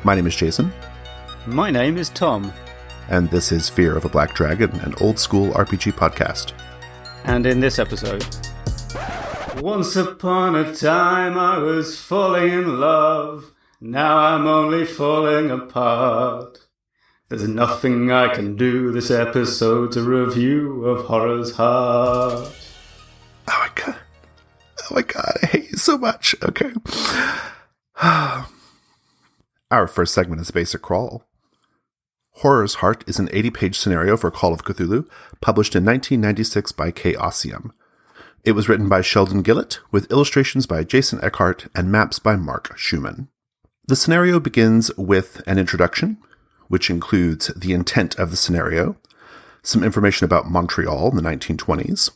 My name is Jason. My name is Tom. And this is Fear of a Black Dragon, an old-school RPG podcast. And in this episode... Once upon a time I was falling in love. Now I'm only falling apart. There's nothing I can do. This episode's a review of Horror's Heart. Oh my god, I hate you so much. Okay. Our first segment is Basic Crawl. Horror's Heart is an 80-page scenario for Call of Cthulhu, published in 1996 by Chaosium. It was written by Sheldon Gillett, with illustrations by Jason Eckhart and maps by Mark Schumann. The scenario begins with an introduction, which includes the intent of the scenario, some information about Montreal in the 1920s,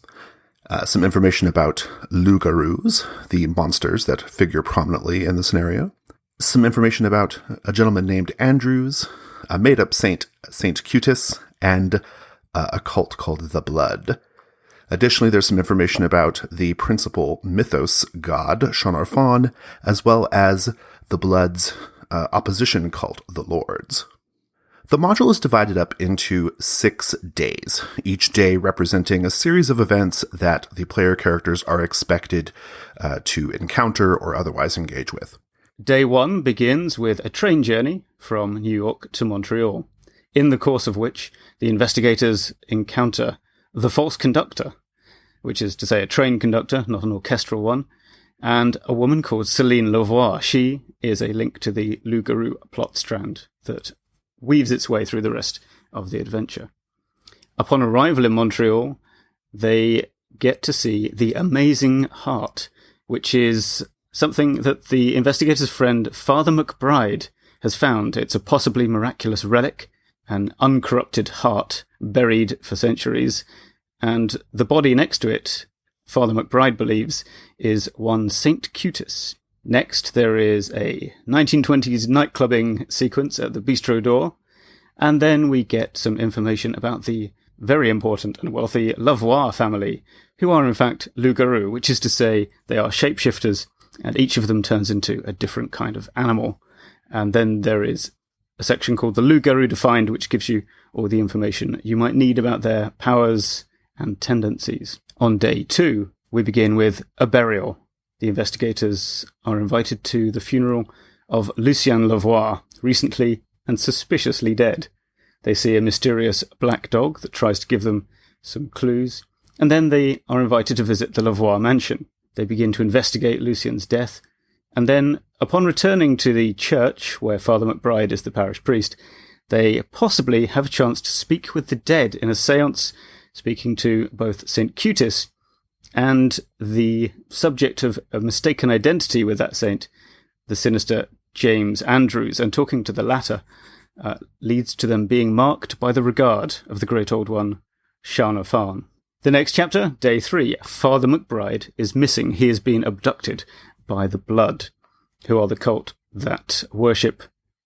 some information about loups-garous, the monsters that figure prominently in the scenario, some information about a gentleman named Andrews, a made-up Saint Cutis, and a cult called the Blood. Additionally, there's some information about the principal mythos god, Shonarfon, as well as the Blood's opposition cult, the Lords. The module is divided up into 6 days, each day representing a series of events that the player characters are expected to encounter or otherwise engage with. Day 1 begins with a train journey from New York to Montreal, in the course of which the investigators encounter the false conductor, which is to say a train conductor, not an orchestral one, and a woman called Céline Lavoie. She is a link to the loup-garou plot strand that weaves its way through the rest of the adventure. Upon arrival in Montreal, they get to see the Amazing Heart, which is something that the investigator's friend Father McBride has found. It's a possibly miraculous relic, an uncorrupted heart buried for centuries, and the body next to it, Father McBride believes, is one Saint Cutis. Next, there is a 1920s nightclubbing sequence at the Bistro door, and then we get some information about the very important and wealthy Lavoie family, who are in fact loup-garou, which is to say they are shapeshifters, and each of them turns into a different kind of animal. And then there is a section called the loup-garou Defined, which gives you all the information you might need about their powers and tendencies. On day 2, we begin with a burial. The investigators are invited to the funeral of Lucien Lavoie, recently and suspiciously dead. They see a mysterious black dog that tries to give them some clues, and then they are invited to visit the Lavoie mansion. They begin to investigate Lucien's death, and then, upon returning to the church, where Father McBride is the parish priest, they possibly have a chance to speak with the dead in a séance, speaking to both Saint Cutis and the subject of a mistaken identity with that saint, the sinister James Andrews, and talking to the latter leads to them being marked by the regard of the great old one, Shonarfon. The next chapter, day 3, Father McBride is missing. He has been abducted by the Blood, who are the cult that worship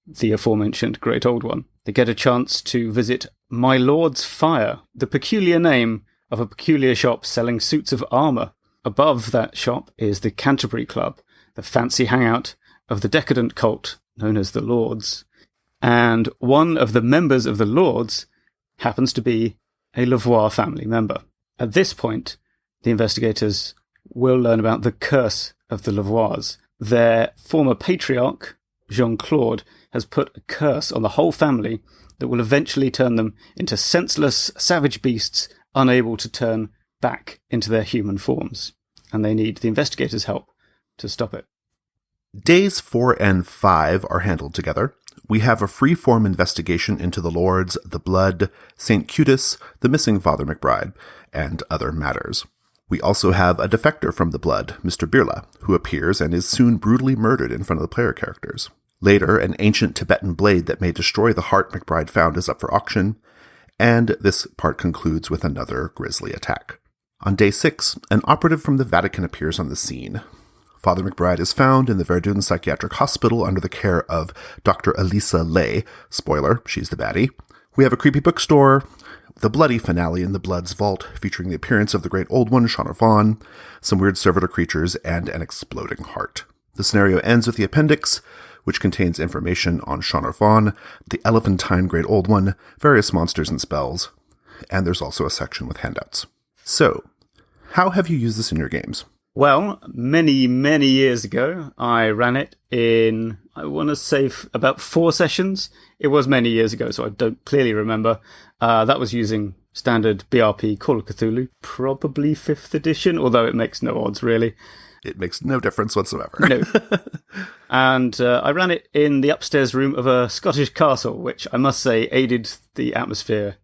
the aforementioned great old one. They get a chance to visit My Lord's Fire, the peculiar name of a peculiar shop selling suits of armour. Above that shop is the Canterbury Club, the fancy hangout of the decadent cult known as the Lords. And one of the members of the Lords happens to be a Lavoie family member. At this point, the investigators will learn about the curse of the Lavoies. Their former patriarch, Jean-Claude, has put a curse on the whole family that will eventually turn them into senseless, savage beasts unable to turn back into their human forms. And they need the investigators' help to stop it. Days 4 and 5 are handled together. We have a free-form investigation into the Lords, the Blood, Saint Cutis, the missing Father McBride, and other matters. We also have a defector from the Blood, Mr. Birla, who appears and is soon brutally murdered in front of the player characters. Later, an ancient Tibetan blade that may destroy the heart McBride found is up for auction, and this part concludes with another grisly attack. On day 6, an operative from the Vatican appears on the scene. Father McBride is found in the Verdun Psychiatric Hospital under the care of Dr. Elisa Lay. Spoiler, she's the baddie. We have a creepy bookstore, the bloody finale in the Blood's Vault, featuring the appearance of the great old one, Shonarfon, some weird servitor creatures, and an exploding heart. The scenario ends with the appendix, which contains information on Sean Fawn, the Elephantine Great Old One, various monsters and spells, and there's also a section with handouts. So, how have you used this in your games? Well, many, many years ago, I ran it in, I want to say, about 4 sessions. It was many years ago, so I don't clearly remember. That was using standard BRP Call of Cthulhu, probably 5th edition, although it makes no odds, really. It makes no difference whatsoever. No. And I ran it in the upstairs room of a Scottish castle, which I must say aided the atmosphere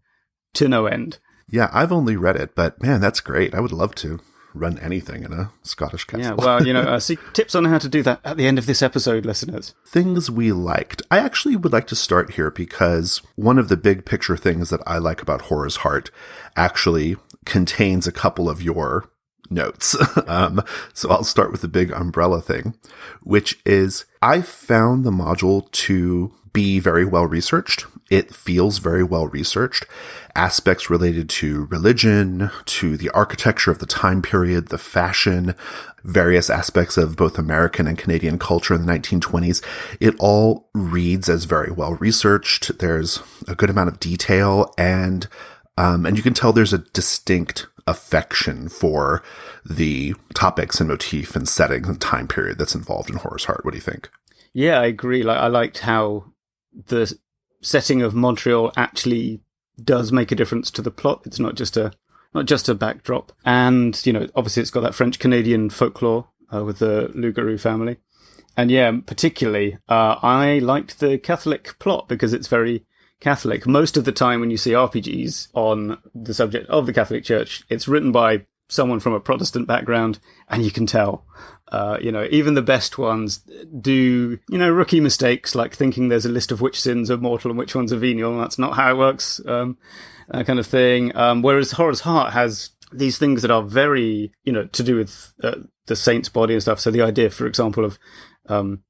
to no end. Yeah, I've only read it, but man, that's great. I would love to run anything in a Scottish castle. Yeah, well, see tips on how to do that at the end of this episode, listeners. Things we liked. I actually would like to start here because one of the big picture things that I like about Horror's Heart actually contains a couple of your notes. So I'll start with the big umbrella thing, which is I found the module to be very well researched. It feels very well researched. Aspects related to religion, to the architecture of the time period, the fashion, various aspects of both American and Canadian culture in the 1920s. It all reads as very well researched. There's a good amount of detail, and you can tell there's a distinct affection for the topics and motif and settings and time period that's involved in Horror's Heart. What do you think? Yeah, I agree. I liked how the setting of Montreal actually does make a difference to the plot. It's not just a backdrop. And, obviously it's got that French-Canadian folklore with the Loup-Garou family. And yeah, particularly, I liked the Catholic plot because it's very Catholic. Most of the time when you see RPGs on the subject of the Catholic Church, it's written by someone from a Protestant background, and you can tell. Even the best ones do, rookie mistakes, like thinking there's a list of which sins are mortal and which ones are venial, and that's not how it works, that kind of thing. Whereas Horror's Heart has these things that are very, to do with the saint's body and stuff. So the idea, for example, of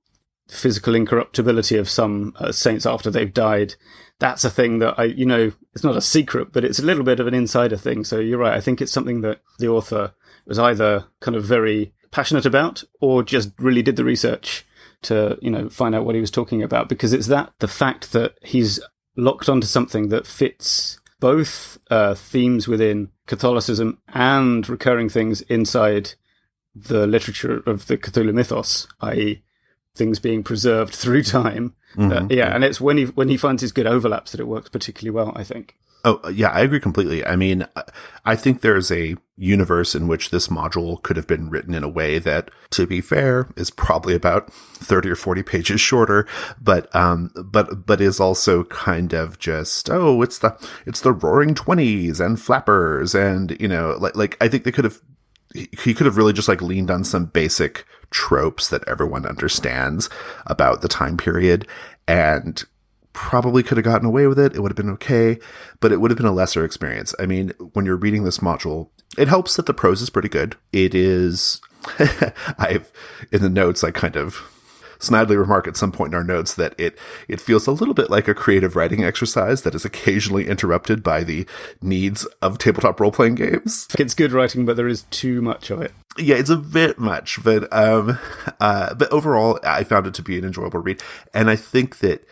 physical incorruptibility of some saints after they've died, that's a thing that it's not a secret, but it's a little bit of an insider thing. So you're right. I think it's something that the author was either kind of very passionate about or just really did the research to, find out what he was talking about, because it's the fact that he's locked onto something that fits both themes within Catholicism and recurring things inside the literature of the Cthulhu mythos, i.e. things being preserved through time. Mm-hmm. And it's when he finds his good overlaps that it works particularly well, I think. Oh, yeah, I agree completely. I mean, I think there's a universe in which this module could have been written in a way that, to be fair, is probably about 30 or 40 pages shorter, but is also kind of just, it's the Roaring Twenties and flappers, and, like I think he could have really just like leaned on some basic tropes that everyone understands about the time period, and probably could have gotten away with it. It would have been okay, but it would have been a lesser experience. I mean, when you're reading this module, it helps that the prose is pretty good. It is, in the notes, I kind of snidely remark at some point in our notes that it feels a little bit like a creative writing exercise that is occasionally interrupted by the needs of tabletop role-playing games. It's good writing, but there is too much of it. Yeah, it's a bit much, but overall, I found it to be an enjoyable read. And I think that,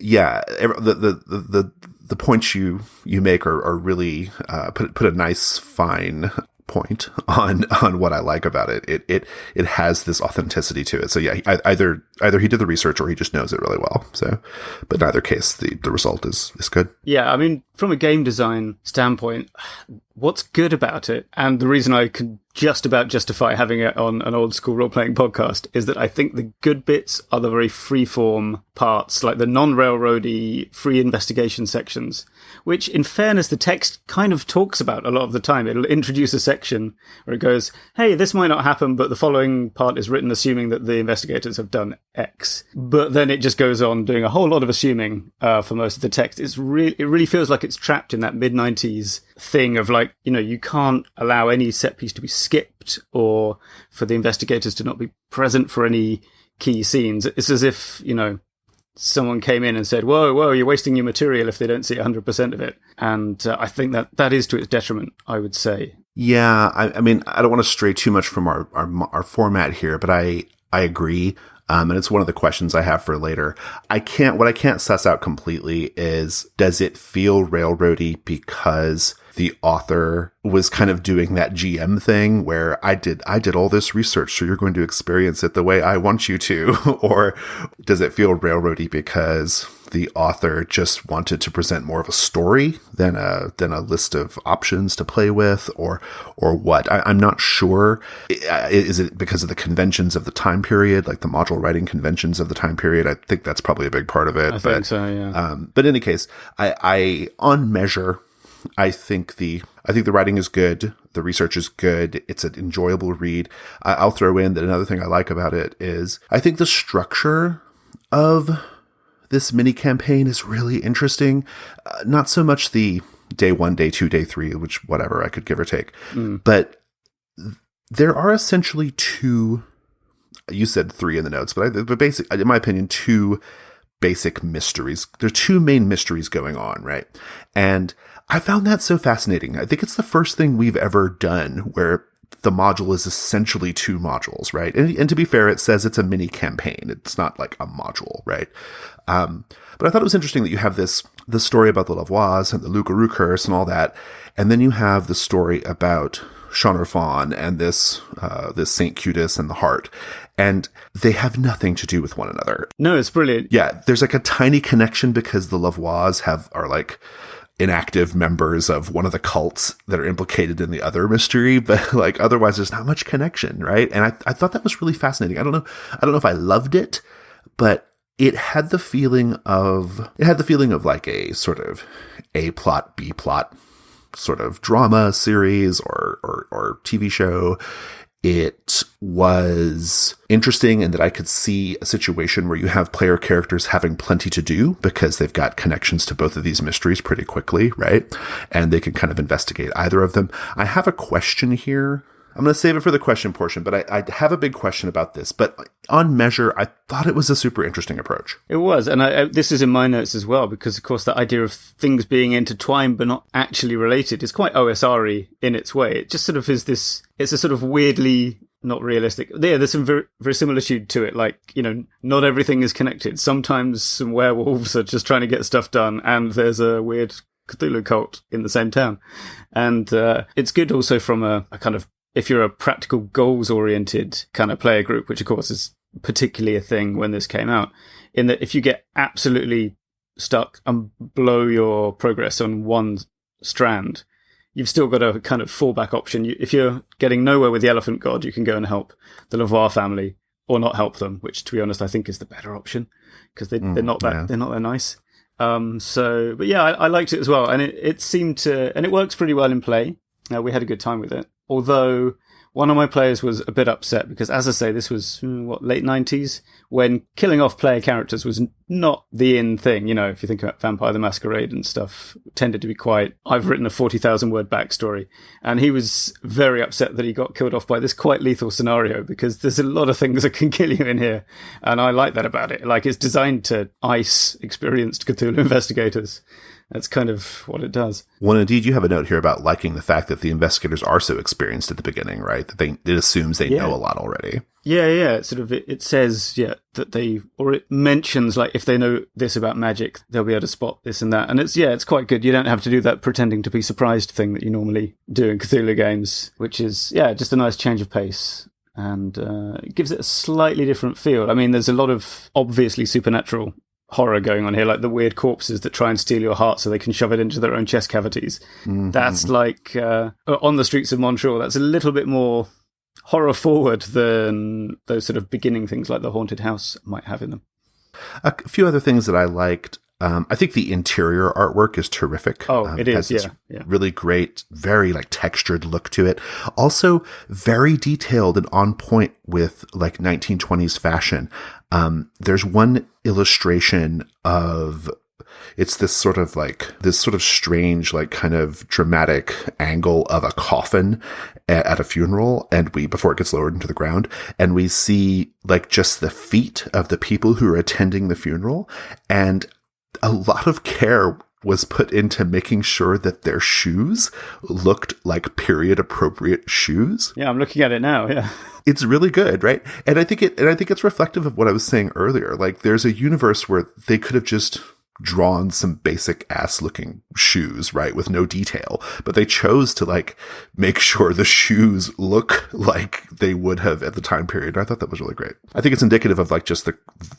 yeah, the points you make are really put a nice fine point on what I like about it. It has this authenticity to it. So yeah, either he did the research or he just knows it really well. So, but in either case, the result is good. Yeah, I mean, from a game design standpoint, what's good about it, and the reason I can just about justify having it on an old school role-playing podcast, is that I think the good bits are the very free-form parts, like the non-railroady free investigation sections, which, in fairness, the text kind of talks about a lot of the time. It'll introduce a section where it goes, hey, this might not happen, but the following part is written assuming that the investigators have done X. But then it just goes on doing a whole lot of assuming for most of the text. It really feels like it's trapped in that mid-90s thing of like, you can't allow any set piece to be skipped or for the investigators to not be present for any key scenes. It's as if, someone came in and said, whoa, you're wasting your material if they don't see 100% of it. And I think that is to its detriment, I would say. Yeah, I mean, I don't want to stray too much from our format here, but I agree. And it's one of the questions I have for later. What I can't suss out completely is, does it feel railroady because the author was kind of doing that GM thing where I did all this research, so you're going to experience it the way I want you to? Or does it feel railroady because the author just wanted to present more of a story than a list of options to play with, or what? I'm not sure. Is it because of the conventions of the time period, like the module writing conventions of the time period? I think that's probably a big part of it. I think so, yeah. But in any case, I on measure, I think the writing is good. The research is good. It's an enjoyable read. I'll throw in that another thing I like about it is I think the structure of this mini campaign is really interesting. Not so much the day 1, day 2, day 3, which whatever I could give or take, but there are essentially 2. You said 3 in the notes, but basically, in my opinion, 2 basic mysteries. There are 2 main mysteries going on, right? And I found that so fascinating. I think it's the first thing we've ever done where the module is essentially 2 modules, right? And to be fair, it says it's a mini campaign. It's not like a module, right? But I thought it was interesting that you have the story about the Lavois and the Loup-Garou curse and all that. And then you have the story about Shonnerfon and this Saint Cutis and the heart. And they have nothing to do with one another. No, it's brilliant. Yeah, there's like a tiny connection because the Lavois are like inactive members of one of the cults that are implicated in the other mystery, but like otherwise there's not much connection, right? And I thought that was really fascinating. I don't know if I loved it, but it had the feeling of like a sort of A plot, B plot sort of drama series or TV show. It was interesting in that I could see a situation where you have player characters having plenty to do because they've got connections to both of these mysteries pretty quickly, right? And they can kind of investigate either of them. I have a question here. I'm going to save it for the question portion, but I have a big question about this. But on measure, I thought it was a super interesting approach. It was, and this is in my notes as well, because, of course, that idea of things being intertwined but not actually related is quite OSR-y in its way. It just sort of is this, it's a sort of weirdly not realistic. Yeah, there's some verisimilitude to it, like, not everything is connected. Sometimes some werewolves are just trying to get stuff done, and there's a weird Cthulhu cult in the same town. And it's good also from a kind of, if you're a practical goals-oriented kind of player group, which of course is particularly a thing when this came out, in that if you get absolutely stuck and blow your progress on one strand, you've still got a kind of fallback option. If you're getting nowhere with the Elephant God, you can go and help the Lavois family, or not help them, which, to be honest, I think is the better option, because they're not that nice. But yeah, I liked it as well, and it seemed to, and it works pretty well in play. We had a good time with it. Although one of my players was a bit upset because, as I say, this was, late 90s, when killing off player characters was not the in thing. If you think about Vampire the Masquerade and stuff, tended to be quite, I've written a 40,000 word backstory. And he was very upset that he got killed off by this quite lethal scenario, because there's a lot of things that can kill you in here. And I like that about it. Like, it's designed to ice experienced Cthulhu investigators. That's kind of what it does. Well, indeed, you have a note here about liking the fact that the investigators are so experienced at the beginning, right? That it assumes they know a lot already. Yeah. It says, that or it mentions, like, if they know this about magic, they'll be able to spot this and that. And it's quite good. You don't have to do that pretending to be surprised thing that you normally do in Cthulhu games, which is, just a nice change of pace. And it gives it a slightly different feel. I mean, there's a lot of obviously supernatural horror going on here, like the weird corpses that try and steal your heart so they can shove it into their own chest cavities. Mm-hmm. That's like on the streets of Montreal. That's a little bit more horror forward than those sort of beginning things like the haunted house might have in them. A few other things that I liked. I think the interior artwork is terrific. Oh, it is, yeah. Really great, very like textured look to it. Also very detailed and on point with like 1920s fashion. There's one illustration of, it's this sort of strange, like kind of dramatic angle of a coffin at a funeral, and before it gets lowered into the ground, and we see like just the feet of the people who are attending the funeral, and a lot of care was put into making sure that their shoes looked like period appropriate shoes. Yeah, I'm looking at it now, yeah. It's really good, right? And I think it's reflective of what I was saying earlier. Like, there's a universe where they could have just drawn some basic ass looking shoes, right? With no detail, but they chose to like make sure the shoes look like they would have at the time period. I thought that was really great. I think it's indicative of like just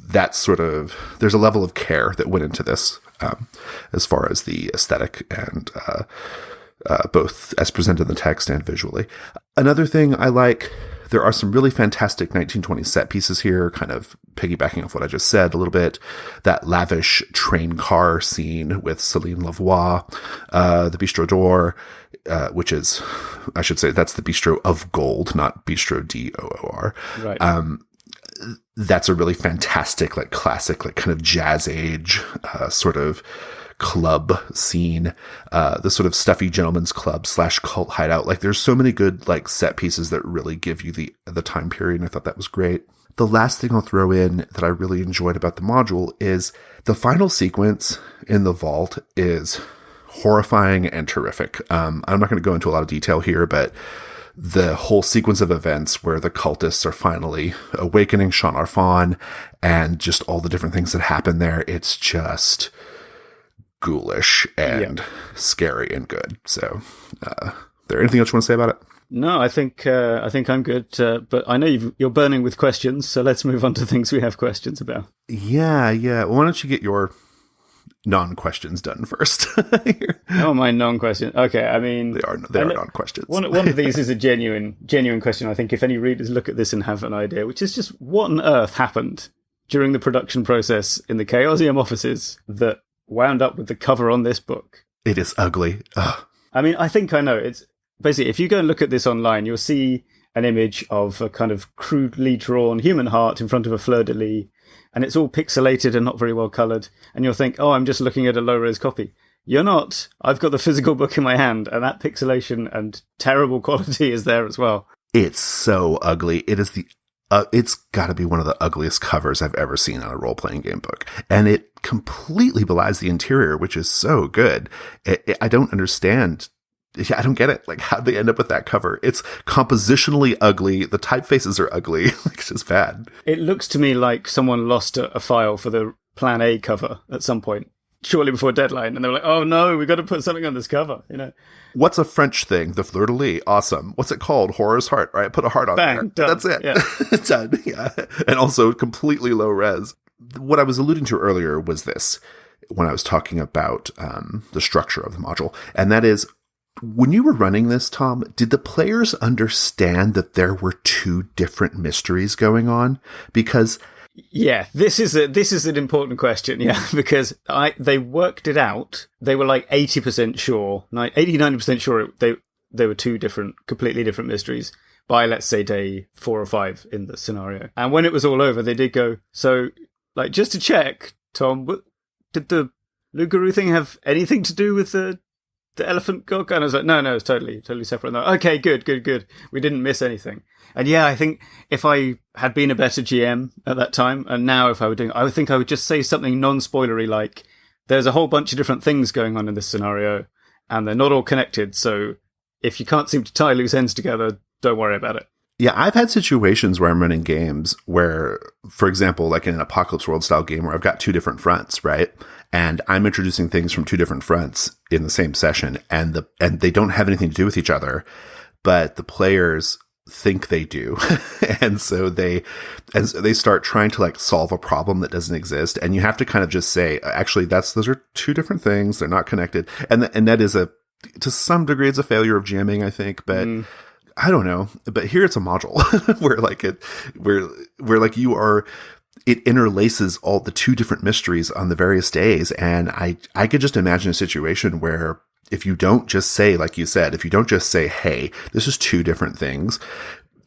that sort of, there's a level of care that went into this, as far as the aesthetic and, both as presented in the text and visually. Another thing I like, there are some really fantastic 1920s set pieces here, kind of piggybacking off what I just said a little bit. That lavish train car scene with Céline Lavoie, the Bistro d'Or, which is, I should say, that's the Bistro of Gold, not Bistro d'Or. Right. That's a really fantastic, like classic, like kind of jazz age, sort of club scene, the sort of stuffy gentleman's club / cult hideout. Like, there's so many good like set pieces that really give you the time period, and I thought that was great. The last thing I'll throw in that I really enjoyed about the module is the final sequence in the vault is horrifying and terrific. I'm not going to go into a lot of detail here, but the whole sequence of events where the cultists are finally awakening Sean Arfon and just all the different things that happen there, it's just ghoulish and scary and good. So, there anything else you want to say about it? No, I think I'm good. But I know you're burning with questions, so let's move on to things we have questions about. Yeah. Well, why don't you get your non-questions done first? Oh, my non-questions. Okay, I mean, they are non-questions. One of these is a genuine question. I think if any readers look at this and have an idea, which is just what on earth happened during the production process in the Chaosium offices that wound up with the cover on this book. It is ugly. Ugh. I mean, I think I know. It's basically, if you go and look at this online, you'll see an image of a kind of crudely drawn human heart in front of a fleur-de-lis, and it's all pixelated and not very well coloured, and you'll think, oh, I'm just looking at a low-res copy. You're not. I've got the physical book in my hand, and that pixelation and terrible quality is there as well. It's so ugly. It is it's got to be one of the ugliest covers I've ever seen on a role-playing game book. And it completely belies the interior, which is so good. I don't understand. I don't get it. Like, how'd they end up with that cover? It's compositionally ugly. The typefaces are ugly. It's just bad. It looks to me like someone lost a file for the Plan A cover at some point, shortly before deadline. And they were like, oh no, we've got to put something on this cover, you know? What's a French thing? The fleur-de-lis. Awesome. What's it called? Horror's Heart, right? Put a heart on Bang, there. done. That's it. Yeah. Done. Yeah. And also completely low res. What I was alluding to earlier was this, when I was talking about the structure of the module. And that is, when you were running this, Tom, did the players understand that there were two different mysteries going on? Because yeah, this is an important question, yeah, because they worked it out. They were like 80% sure, 80-90% sure they were two completely different mysteries by, let's say, day 4 or 5 in the scenario. And when it was all over, they did go, so, like, just to check, Tom, did the Lugaroo thing have anything to do with the elephant god? And I was like, no, it's totally separate. And okay, good. We didn't miss anything. And yeah, I think if I had been a better GM at that time, and now if I were doing, I would think I would just say something non-spoilery like, there's a whole bunch of different things going on in this scenario, and they're not all connected, so if you can't seem to tie loose ends together, don't worry about it. Yeah, I've had situations where I'm running games where, for example, like in an Apocalypse World style game where I've got 2 different fronts, right? And I'm introducing things from 2 different fronts in the same session, and they don't have anything to do with each other, but the players think they do. and so they start trying to like solve a problem that doesn't exist. And you have to kind of just say, actually, those are 2 different things. They're not connected. And that is to some degree, it's a failure of jamming, I think, but I don't know. But here it's a module where like you are, it interlaces all the 2 different mysteries on the various days. And I could just imagine a situation where if you don't just say, like you said, if you don't just say, hey, this is 2 different things,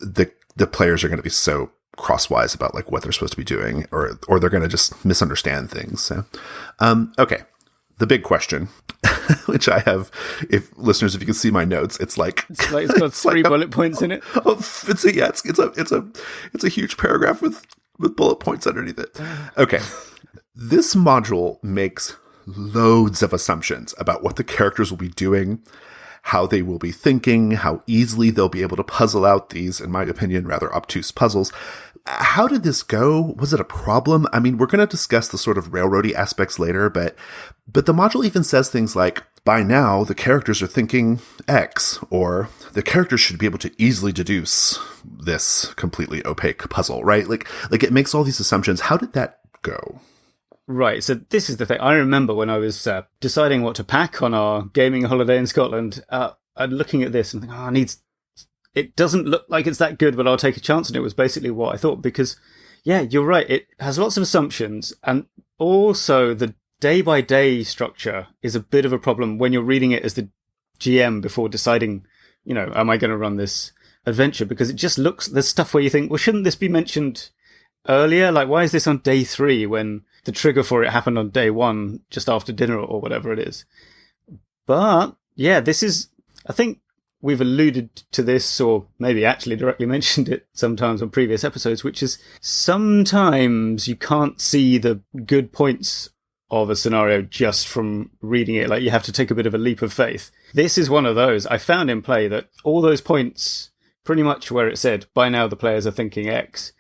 the players are going to be so crosswise about like what they're supposed to be doing, or they're going to just misunderstand things. So, okay. The big question, which I have, if you can see my notes, it's got 3 bullet points in it. It's a huge paragraph with bullet points underneath it. Okay. This module makes loads of assumptions about what the characters will be doing, how they will be thinking, how easily they'll be able to puzzle out these, in my opinion, rather obtuse puzzles. How did this go? Was it a problem? I mean, we're going to discuss the sort of railroady aspects later, but the module even says things like, by now, the characters are thinking X, or the characters should be able to easily deduce this completely opaque puzzle, right? Like it makes all these assumptions. How did that go? Right, so this is the thing. I remember when I was deciding what to pack on our gaming holiday in Scotland, I'm looking at this and thinking, it doesn't look like it's that good, but I'll take a chance. And it was basically what I thought, because, yeah, you're right. It has lots of assumptions, and also the day-by-day structure is a bit of a problem when you're reading it as the GM before deciding, am I going to run this adventure? Because it just looks, there's stuff where you think, well, shouldn't this be mentioned earlier? Like, why is this on day 3 when the trigger for it happened on day 1, just after dinner or whatever it is? But yeah, this is, I think we've alluded to this, or maybe actually directly mentioned it sometimes on previous episodes, which is sometimes you can't see the good points of a scenario just from reading it. Like, you have to take a bit of a leap of faith. This is one of those. I found in play that all those points, pretty much where it said, by now the players are thinking X,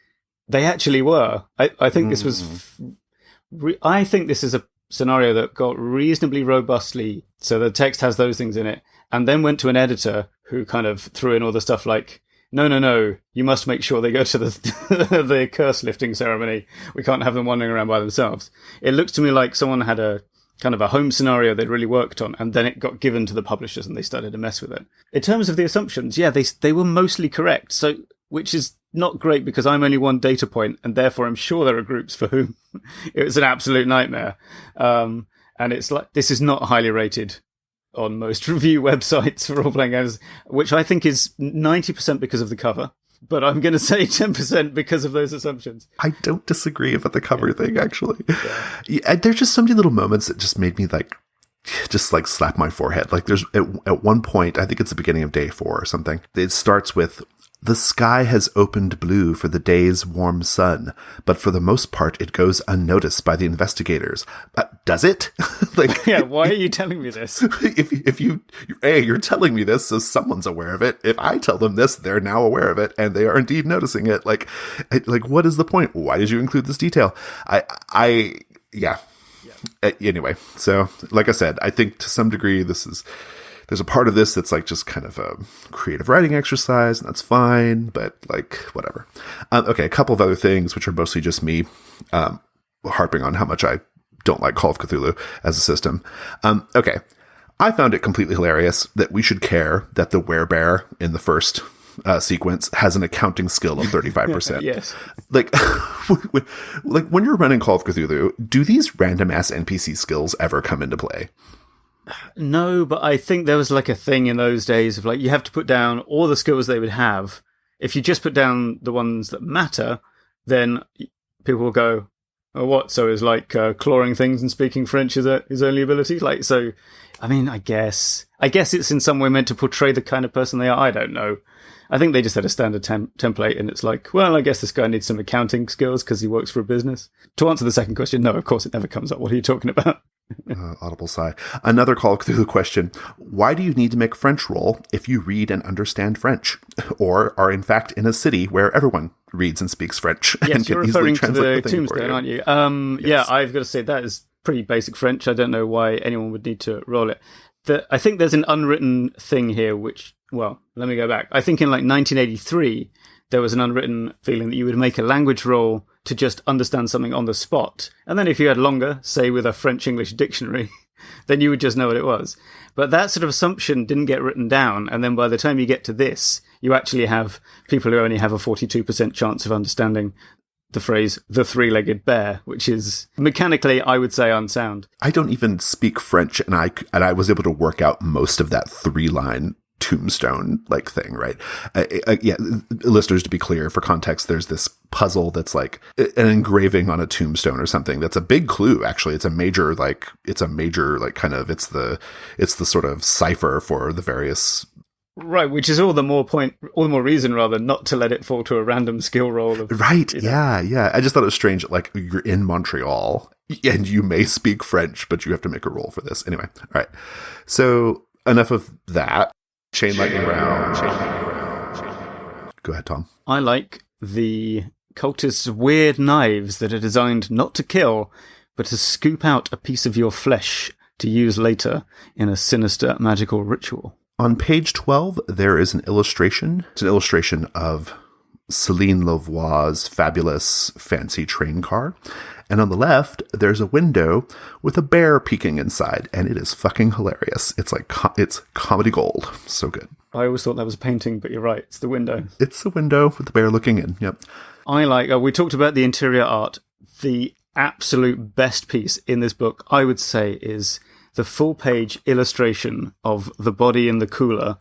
they actually were. I think this was... I think this is a scenario that got reasonably robustly, so the text has those things in it, and then went to an editor who kind of threw in all the stuff like, no, you must make sure they go to the curse lifting ceremony. We can't have them wandering around by themselves. It looks to me like someone had a kind of a home scenario they'd really worked on, and then it got given to the publishers and they started to mess with it. In terms of the assumptions, yeah, they were mostly correct, so which is not great because I'm only one data point, and therefore I'm sure there are groups for whom it was an absolute nightmare. And it's like, this is not highly rated on most review websites for role-playing games, which I think is 90% because of the cover. But I'm going to say 10% because of those assumptions. I don't disagree about the cover thing, actually. Yeah, there's just so many little moments that just made me slap my forehead. Like, there's at one point, I think it's the beginning of day 4 or something, it starts with, the sky has opened blue for the day's warm sun, but for the most part, it goes unnoticed by the investigators. Does it? Yeah, why are you telling me this? If you're telling me this, so someone's aware of it. If I tell them this, they're now aware of it, and they are indeed noticing it. Like, what is the point? Why did you include this detail? Yeah. Anyway, so like I said, I think to some degree there's a part of this that's like just kind of a creative writing exercise, and that's fine, but like, whatever. Okay, a couple of other things, which are mostly just me harping on how much I don't like Call of Cthulhu as a system. Okay, I found it completely hilarious that we should care that the werebear in the first sequence has an accounting skill of 35%. Yes. Like when you're running Call of Cthulhu, do these random ass NPC skills ever come into play? No, but I think there was like a thing in those days of like, you have to put down all the skills they would have. If you just put down the ones that matter, then people will go, oh, what? So is like clawing things and speaking French his only ability? Like, so, I mean, I guess it's in some way meant to portray the kind of person they are. I don't know. I think they just had a standard template, and it's like, well, I guess this guy needs some accounting skills because he works for a business. To answer the second question, no, of course it never comes up. What are you talking about? Audible sigh. Another Call of Cthulhu question. Why do you need to make French roll if you read and understand French? Or are in fact in a city where everyone reads and speaks French? Yes, and you're referring to the tombstone, aren't you? Yes. Yeah, I've got to say that is pretty basic French. I don't know why anyone would need to roll it. I think there's an unwritten thing here which, well, let me go back. I think in like 1983, there was an unwritten feeling that you would make a language roll to just understand something on the spot. And then if you had longer, say with a French-English dictionary, then you would just know what it was. But that sort of assumption didn't get written down. And then by the time you get to this, you actually have people who only have a 42% chance of understanding the phrase, the three-legged bear, which is mechanically, I would say, unsound. I don't even speak French, and I was able to work out most of that 3-line tombstone like thing, right? Yeah, listeners, to be clear, for context, there's this puzzle that's like an engraving on a tombstone or something. That's a big clue, actually. It's the sort of cipher for the various. Right, which is all the more reason rather not to let it fall to a random skill roll. Right, yeah. I just thought it was strange. Like, you're in Montreal and you may speak French, but you have to make a roll for this. Anyway, all right. So enough of that. Chain lightning round. Go ahead, Tom. I like the cultists' weird knives that are designed not to kill, but to scoop out a piece of your flesh to use later in a sinister magical ritual. On page 12, there is an illustration. It's an illustration of Céline Lavoie's fabulous fancy train car. And on the left, there's a window with a bear peeking inside, and it is fucking hilarious. It's like, it's comedy gold. So good. I always thought that was a painting, but you're right. It's the window. It's the window with the bear looking in. Yep. I like, we talked about the interior art. The absolute best piece in this book, I would say, is the full-page illustration of the body in the cooler,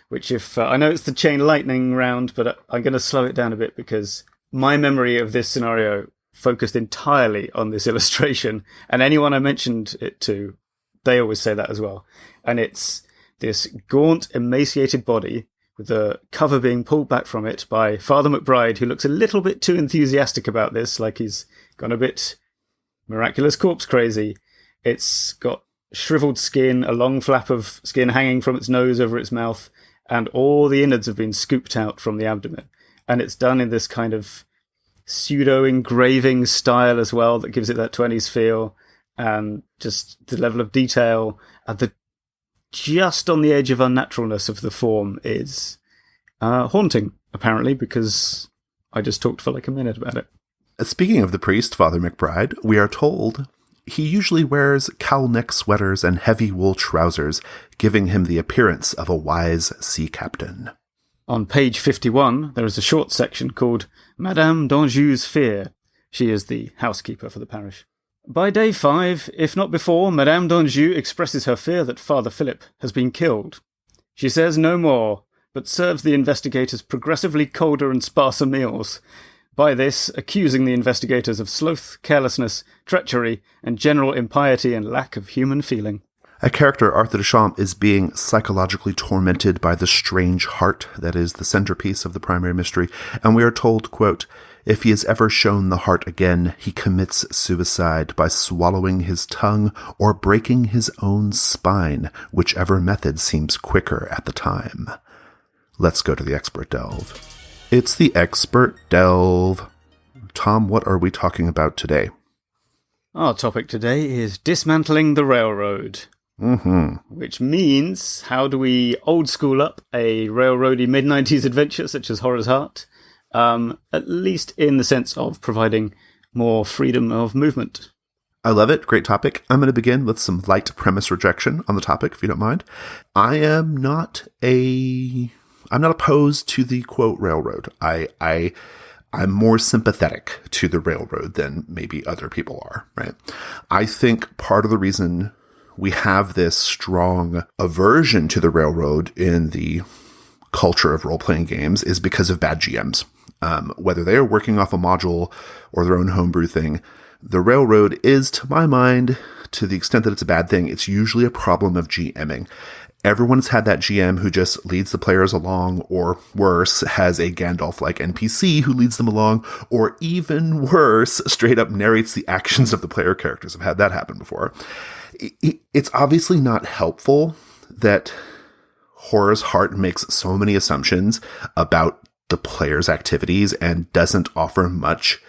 which I know it's the chain lightning round, but I'm going to slow it down a bit because my memory of this scenario focused entirely on this illustration, and anyone I mentioned it to, they always say that as well. And it's this gaunt, emaciated body with the cover being pulled back from it by Father McBride, who looks a little bit too enthusiastic about this, like he's gone a bit miraculous corpse crazy. It's got shriveled skin, a long flap of skin hanging from its nose over its mouth, and all the innards have been scooped out from the abdomen. And it's done in this kind of pseudo-engraving style as well that gives it that 20s feel, and just the level of detail at the just on the edge of unnaturalness of the form is haunting, apparently, because I just talked for like a minute about it. Speaking of the priest, Father McBride, we are told he usually wears cowl-neck sweaters and heavy wool trousers, giving him the appearance of a wise sea captain. On page 51, there is a short section called Madame d'Anjou's Fear. She is the housekeeper for the parish. By day 5, if not before, Madame d'Anjou expresses her fear that Father Philip has been killed. She says no more, but serves the investigators progressively colder and sparser meals. By this, accusing the investigators of sloth, carelessness, treachery, and general impiety and lack of human feeling. A character, Arthur de Champs, is being psychologically tormented by the strange heart that is the centerpiece of the primary mystery, and we are told, quote, if he is ever shown the heart again, he commits suicide by swallowing his tongue or breaking his own spine, whichever method seems quicker at the time. Let's go to the expert delve. It's the expert delve. Tom, what are we talking about today? Our topic today is dismantling the railroad. Which means, how do we old school up a railroady mid-90s adventure such as Horror's Heart? At least in the sense of providing more freedom of movement. I love it. Great topic. I'm going to begin with some light premise rejection on the topic, if you don't mind. I'm not opposed to the, quote, railroad. I'm more sympathetic to the railroad than maybe other people are, right? I think part of the reason we have this strong aversion to the railroad in the culture of role-playing games is because of bad GMs. Whether they are working off a module or their own homebrew thing, the railroad is, to my mind, to the extent that it's a bad thing, it's usually a problem of GMing. Everyone's had that GM who just leads the players along, or worse, has a Gandalf-like NPC who leads them along, or even worse, straight up narrates the actions of the player characters. I've had that happen before. It's obviously not helpful that Horror's Heart makes so many assumptions about the player's activities and doesn't offer much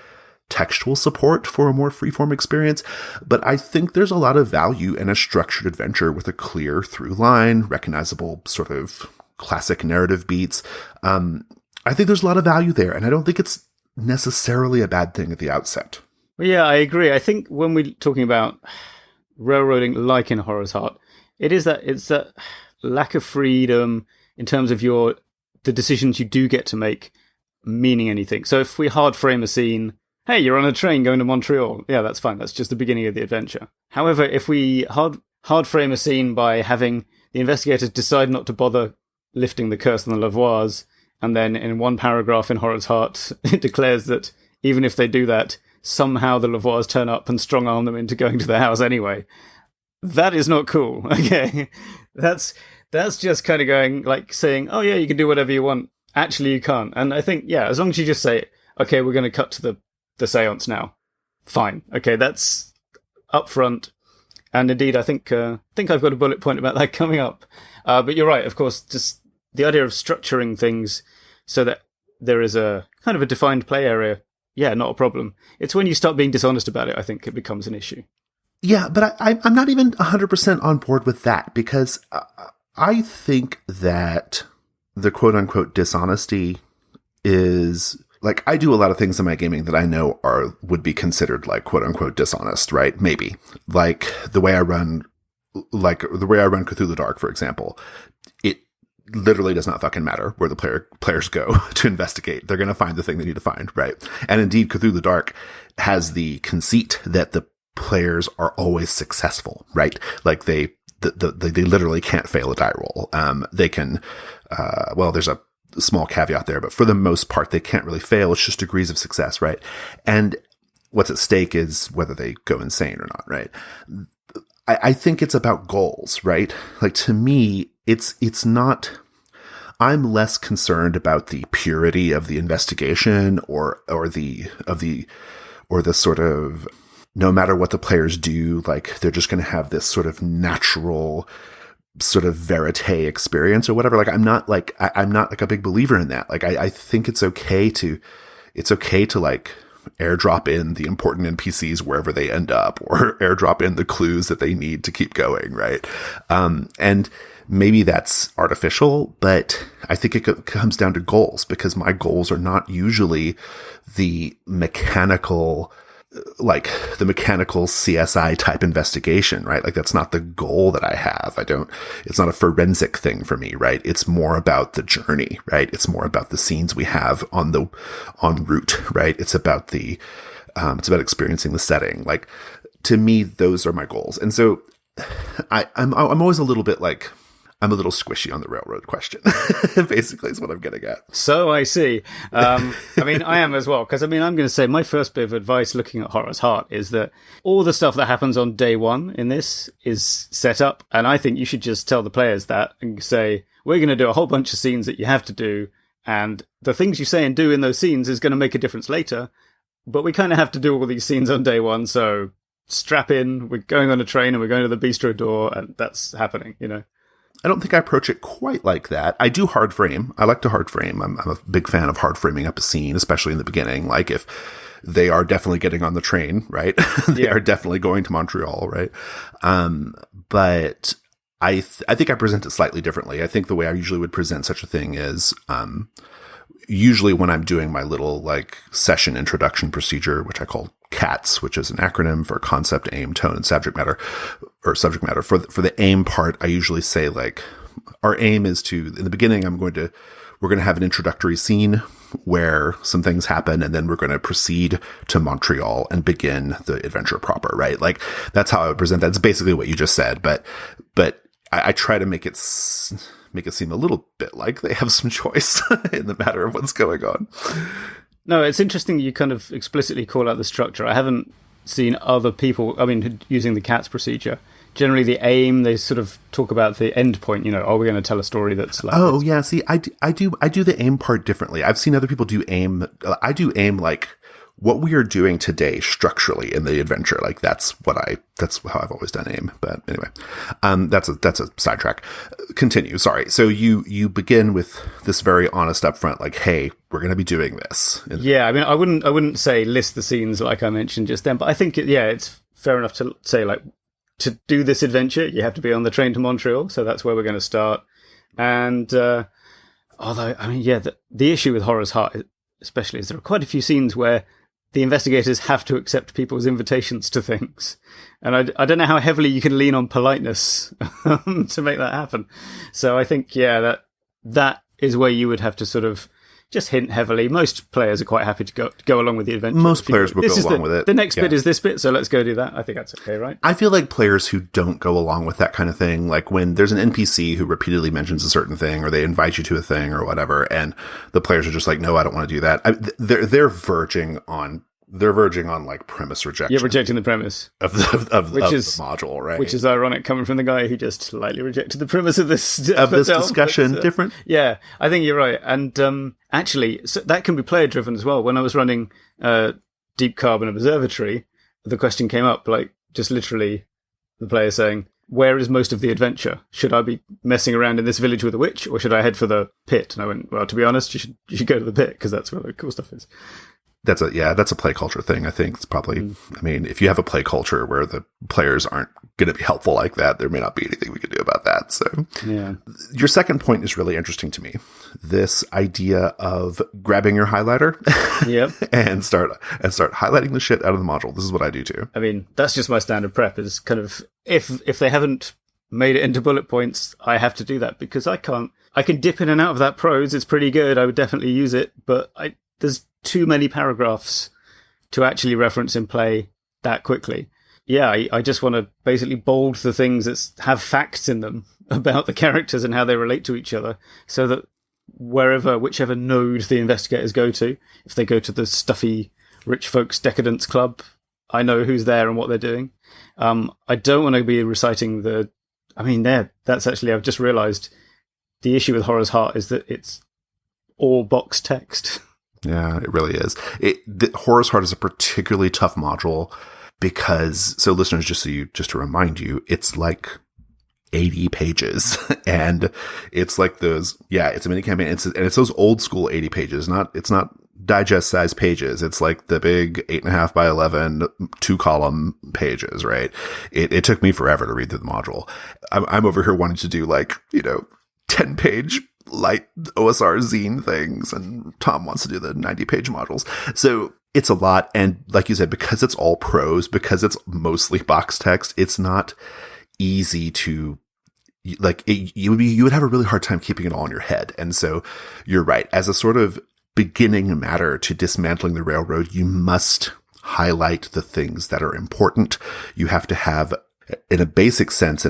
textual support for a more freeform experience, but I think there's a lot of value in a structured adventure with a clear through line, recognizable sort of classic narrative beats. I think there's a lot of value there, and I don't think it's necessarily a bad thing at the outset. Well, yeah, I agree. I think when we're talking about railroading like in Horror's Heart, it's that lack of freedom in terms of the decisions you do get to make meaning anything. So if we hard frame a scene, hey, you're on a train going to Montreal. Yeah, that's fine. That's just the beginning of the adventure. However, if we hard frame a scene by having the investigators decide not to bother lifting the curse on the Lavoies, and then in one paragraph in Horror's Heart, it declares that even if they do that, somehow the Lavoies turn up and strong-arm them into going to their house anyway. That is not cool, okay? That's just kind of going, like, saying, oh yeah, you can do whatever you want. Actually, you can't. And I think, yeah, as long as you just say, okay, we're going to cut to the seance now. Fine. Okay, that's up front. And indeed, I think I've got a bullet point about that coming up. But you're right, of course, just the idea of structuring things so that there is a kind of a defined play area, yeah, not a problem. It's when you start being dishonest about it, I think it becomes an issue. Yeah, but I'm not even 100% on board with that, because I think that the quote-unquote dishonesty is... Like, I do a lot of things in my gaming that I know would be considered, like, quote-unquote dishonest, right? Maybe. Like, the way I run Cthulhu Dark, for example, it literally does not fucking matter where the players go to investigate. They're going to find the thing they need to find, right? And indeed, Cthulhu Dark has the conceit that the players are always successful, right? Like, they literally can't fail a die roll. They can, there's a small caveat there, but for the most part, they can't really fail. It's just degrees of success, right? And what's at stake is whether they go insane or not, right? I think it's about goals, right? Like, to me, it's not... I'm less concerned about the purity of the investigation or the sort of, no matter what the players do, like, they're just going to have this sort of natural sort of verite experience or whatever. Like, I'm not like a big believer in that. Like, I think it's okay to like airdrop in the important NPCs wherever they end up, or airdrop in the clues that they need to keep going. Right. And maybe that's artificial, but I think it comes down to goals, because my goals are not usually the mechanical CSI type investigation, right? Like, that's not the goal that I have. It's not a forensic thing for me, right? It's more about the journey, right? It's more about the scenes we have en route, right? It's about it's about experiencing the setting. Like, to me, those are my goals. And so I'm always a little bit like, I'm a little squishy on the railroad question, basically, is what I'm getting at. So I see. I mean, I am as well, because I'm going to say my first bit of advice looking at Horror's Heart is that all the stuff that happens on day one in this is set up, and I think you should just tell the players that and say, we're going to do a whole bunch of scenes that you have to do, and the things you say and do in those scenes is going to make a difference later, but we kind of have to do all these scenes on day one, so strap in, we're going on a train and we're going to the bistro door, and that's happening, you know? I don't think I approach it quite like that. I do hard frame. I like to hard frame. I'm a big fan of hard framing up a scene, especially in the beginning. Like, if they are definitely getting on the train, right? They are definitely going to Montreal, right? But I think I present it slightly differently. I think the way I usually would present such a thing is, usually when I'm doing my little like session introduction procedure, which I call CATS, which is an acronym for concept, aim, tone, and subject matter. For the aim part, I usually say, like, our aim is to, in the beginning, we're going to have an introductory scene where some things happen, and then we're going to proceed to Montreal and begin the adventure proper, right? Like, that's how I would present that. It's basically what you just said, but I try to make it seem a little bit like they have some choice in the matter of what's going on. No, it's interesting you kind of explicitly call out the structure. I haven't seen other people, using the CATS procedure. Generally, the aim, they sort of talk about the end point, you know, are we going to tell a story that's like... Oh, yeah, see, I do the aim part differently. I've seen other people do aim. I do aim like what we are doing today structurally in the adventure. Like, that's how I've always done aim. But anyway, that's a sidetrack. Continue. Sorry. So you begin with this very honest upfront, like, hey, we're going to be doing this. Yeah. I mean, I wouldn't say list the scenes like I mentioned just then, but I think it's fair enough to say, like, to do this adventure, you have to be on the train to Montreal. So that's where we're going to start. And, although, I mean, yeah, the issue with Horror's Heart, especially, is there are quite a few scenes where the investigators have to accept people's invitations to things. And I don't know how heavily you can lean on politeness to make that happen. So I think, that is where you would have to sort of just hint heavily. Most players are quite happy to go along with the adventure. Most players will go along with it. The next bit is this bit, so let's go do that. I think that's okay, right? I feel like players who don't go along with that kind of thing, like when there's an NPC who repeatedly mentions a certain thing, or they invite you to a thing or whatever, and the players are just like, no, I don't want to do that. They're verging on like premise rejection. You're rejecting the premise of the module, right? Which is ironic, coming from the guy who just slightly rejected the premise of this discussion. Different. Yeah, I think you're right. And actually, so that can be player driven as well. When I was running Deep Carbon Observatory, the question came up, like, just literally the player saying, where is most of the adventure? Should I be messing around in this village with a witch, or should I head for the pit? And I went, well, to be honest, you should go to the pit, because that's where the cool stuff is. That's a play culture thing. I think it's probably, I mean, if you have a play culture where the players aren't going to be helpful like that, there may not be anything we can do about that. So yeah. Your second point is really interesting to me. This idea of grabbing your highlighter yep. and start highlighting the shit out of the module. This is what I do too. I mean, that's just my standard prep, is kind of, if they haven't made it into bullet points, I have to do that, because I can dip in and out of that prose. It's pretty good. I would definitely use it, but there's too many paragraphs to actually reference in play that quickly. Yeah, I just want to basically bold the things that have facts in them about the characters and how they relate to each other, so that whichever node the investigators go to, if they go to the stuffy rich folks decadence club, I know who's there and what they're doing. I don't want to be reciting that's actually, I've just realised, the issue with Horror's Heart is that it's all box text. Yeah, it really is. Horror's Heart is a particularly tough module because, so listeners, just to remind you, it's like 80 pages, and it's like those, it's a mini campaign. It's those old school 80 pages. It's not digest size pages. It's like the big 8.5 by 11 2-column pages, right? It took me forever to read through the module. I'm over here wanting to do 10-page light OSR zine things, and Tom wants to do the 90-page modules. So it's a lot. And like you said, because it's all prose, because it's mostly box text, it's not easy to, you would have a really hard time keeping it all in your head. And so you're right. As a sort of beginning matter to dismantling the railroad, you must highlight the things that are important. You have to have, in a basic sense,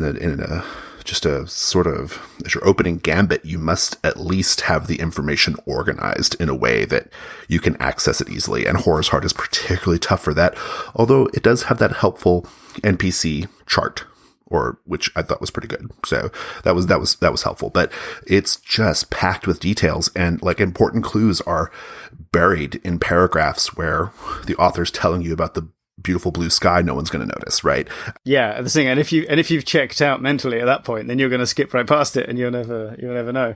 just a sort of, as your opening gambit, you must at least have the information organized in a way that you can access it easily. And Horror's Heart is particularly tough for that, although it does have that helpful NPC chart, which I thought was pretty good. So that was helpful, but it's just packed with details, and important clues are buried in paragraphs where the author's telling you about the beautiful blue sky no one's going to notice, right? Yeah, the thing, and if you've checked out mentally at that point, then you're going to skip right past it, and you'll never know.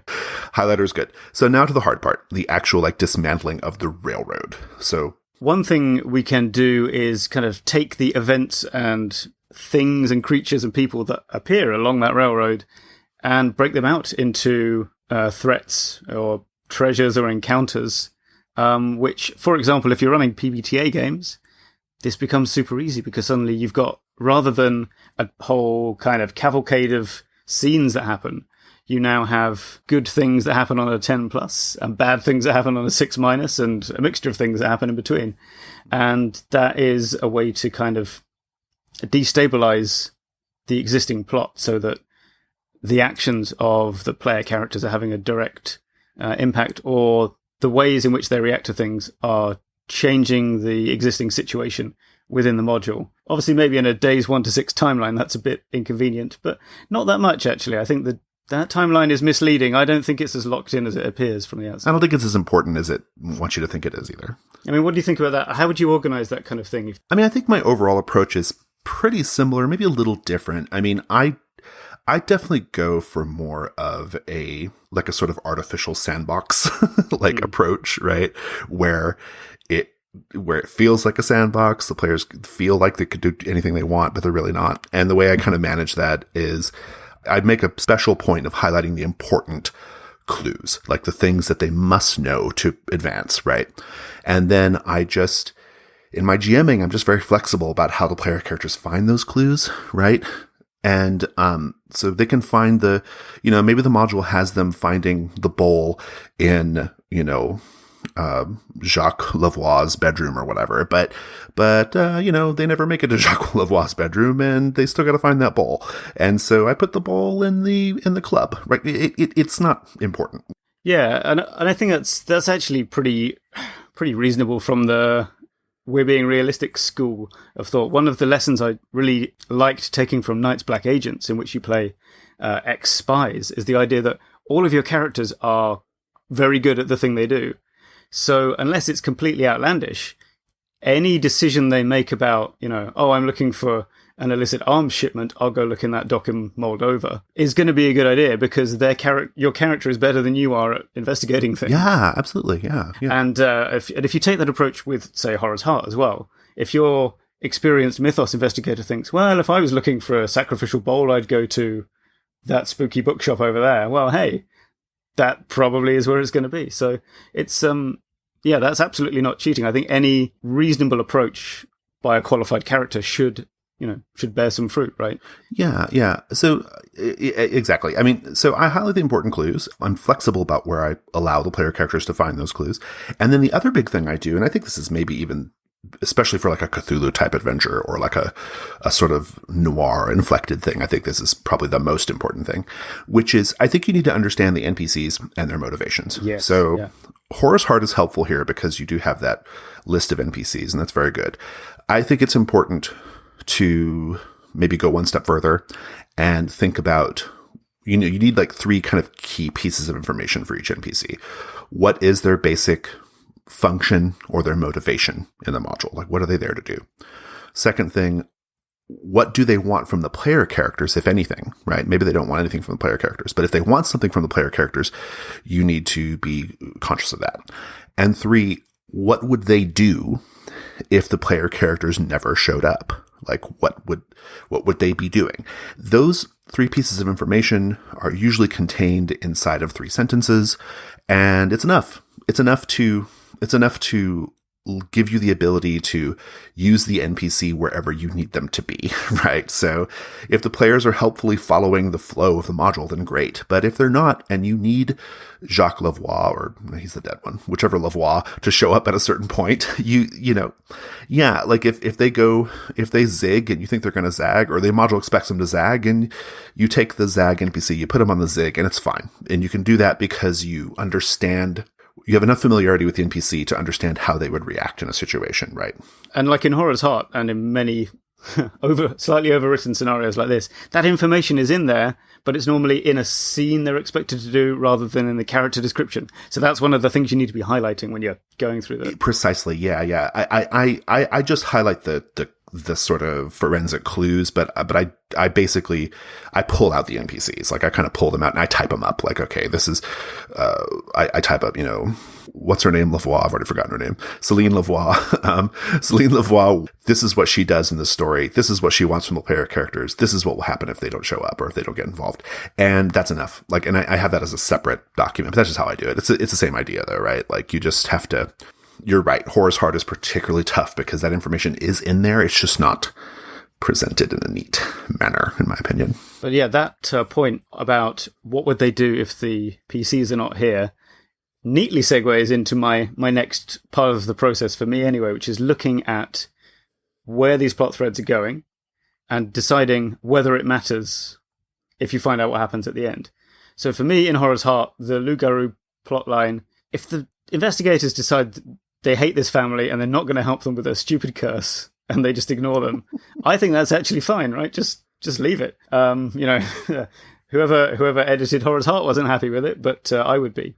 Highlighter's good. So now to the hard part, the actual dismantling of the railroad. So one thing we can do is kind of take the events and things and creatures and people that appear along that railroad and break them out into threats or treasures or encounters, which, for example, if you're running PBTA games, this becomes super easy, because suddenly you've got, rather than a whole kind of cavalcade of scenes that happen, you now have good things that happen on a 10+ and bad things that happen on a 6- and a mixture of things that happen in between. And that is a way to kind of destabilize the existing plot, so that the actions of the player characters are having a direct impact, or the ways in which they react to things are changing the existing situation within the module. Obviously, maybe in a days 1 to 6 timeline, that's a bit inconvenient, but not that much, actually. I think that timeline is misleading. I don't think it's as locked in as it appears from the outside. I don't think it's as important as it wants you to think it is either. I mean, what do you think about that? How would you organize that kind of thing? I mean, I think my overall approach is pretty similar, maybe a little different. I mean, I definitely go for more of a sort of artificial sandbox approach, right? Where it feels like a sandbox. The players feel like they could do anything they want, but they're really not. And the way I kind of manage that is I'd make a special point of highlighting the important clues, like the things that they must know to advance, right? And then in my GMing, I'm just very flexible about how the player characters find those clues, right? And so they can find maybe the module has them finding the bowl in, Jacques Lavoie's bedroom or whatever, but they never make it to Jacques Lavoie's bedroom, and they still got to find that bowl. And so I put the bowl in the club, right? It's not important. Yeah, and I think that's actually pretty reasonable from the we're being realistic school of thought. One of the lessons I really liked taking from Night's Black Agents, in which you play ex-spies, is the idea that all of your characters are very good at the thing they do. So unless it's completely outlandish, any decision they make about, I'm looking for an illicit arms shipment, I'll go look in that dock in Moldova, is going to be a good idea because your character is better than you are at investigating things. Yeah, absolutely. Yeah. And if you take that approach with, say, Horror's Heart as well, if your experienced mythos investigator thinks, well, if I was looking for a sacrificial bowl, I'd go to that spooky bookshop over there. Well, hey, that probably is where it's going to be. So it's, that's absolutely not cheating. I think any reasonable approach by a qualified character should bear some fruit, right? Yeah. So, exactly. I mean, so I highlight the important clues. I'm flexible about where I allow the player characters to find those clues. And then the other big thing I do, and I think this is maybe even, especially for like a Cthulhu type adventure or like a sort of noir inflected thing, I think this is probably the most important thing, which is I think you need to understand the NPCs and their motivations. Yes, so yeah. Horror's Heart is helpful here because you do have that list of NPCs, and that's very good. I think it's important to maybe go one step further and think about, you need like 3 kind of key pieces of information for each NPC. What is their basic function or their motivation in the module? Like, what are they there to do? Second thing, what do they want from the player characters, if anything, right? Maybe they don't want anything from the player characters, but if they want something from the player characters, you need to be conscious of that. And 3, what would they do if the player characters never showed up? Like, what would they be doing? Those 3 pieces of information are usually contained inside of 3 sentences, and it's enough. It's enough to give you the ability to use the NPC wherever you need them to be, right? So if the players are helpfully following the flow of the module, then great. But if they're not, and you need Jacques Lavoie, or he's the dead one, whichever Lavoie, to show up at a certain point, like if they zig and you think they're going to zag, or the module expects them to zag, and you take the zag NPC, you put them on the zig, and it's fine. And you can do that because you have enough familiarity with the NPC to understand how they would react in a situation, right? And like in Horror's Heart and in many slightly overwritten scenarios like this, that information is in there, but it's normally in a scene they're expected to do rather than in the character description. So that's one of the things you need to be highlighting when you're going through that. Precisely. Yeah. I just highlight the sort of forensic clues, but I basically pull out the NPCs. Like, I kind of pull them out and I type them up. Like, okay, this is, I type up, what's her name? Lavoie. I've already forgotten her name. Celine Lavoie. Celine Lavoie. This is what she does in the story. This is what she wants from the player characters. This is what will happen if they don't show up or if they don't get involved. And that's enough. Like, and I have that as a separate document, but that's just how I do it. It's the same idea though, right? Like, you just have to, you're right. Horror's Heart is particularly tough because that information is in there. It's just not presented in a neat manner, in my opinion. But yeah, that point about what would they do if the PCs are not here neatly segues into my next part of the process for me anyway, which is looking at where these plot threads are going and deciding whether it matters if you find out what happens at the end. So for me, in Horror's Heart, the Loup-Garou plotline, if the investigators decide they hate this family and they're not going to help them with their stupid curse and they just ignore them, I think that's actually fine, right? Just leave it. Whoever edited Horror's Heart wasn't happy with it, but I would be.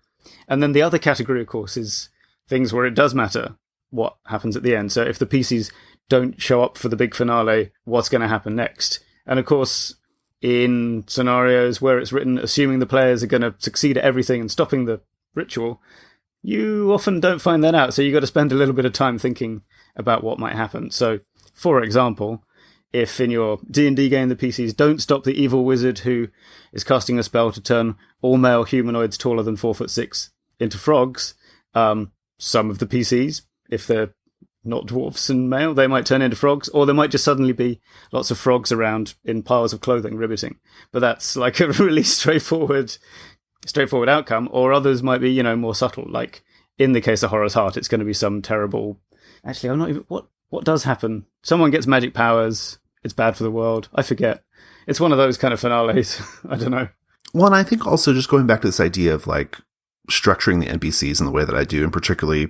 And then the other category, of course, is things where it does matter what happens at the end. So if the PCs don't show up for the big finale, what's going to happen next? And of course, in scenarios where it's written assuming the players are going to succeed at everything and stopping the ritual, you often don't find that out. So you've got to spend a little bit of time thinking about what might happen. So, for example, if in your D&D game the PCs don't stop the evil wizard who is casting a spell to turn all male humanoids taller than 4'6" into frogs, some of the PCs, if they're not dwarfs and male, they might turn into frogs, or there might just suddenly be lots of frogs around in piles of clothing ribbiting. But that's like a really straightforward outcome, or others might be, more subtle. Like in the case of Horror's Heart, it's going to be some terrible. Actually, I'm not even. What does happen? Someone gets magic powers. It's bad for the world. I forget. It's one of those kind of finales. I don't know. Well, and I think also just going back to this idea of like structuring the NPCs in the way that I do, and particularly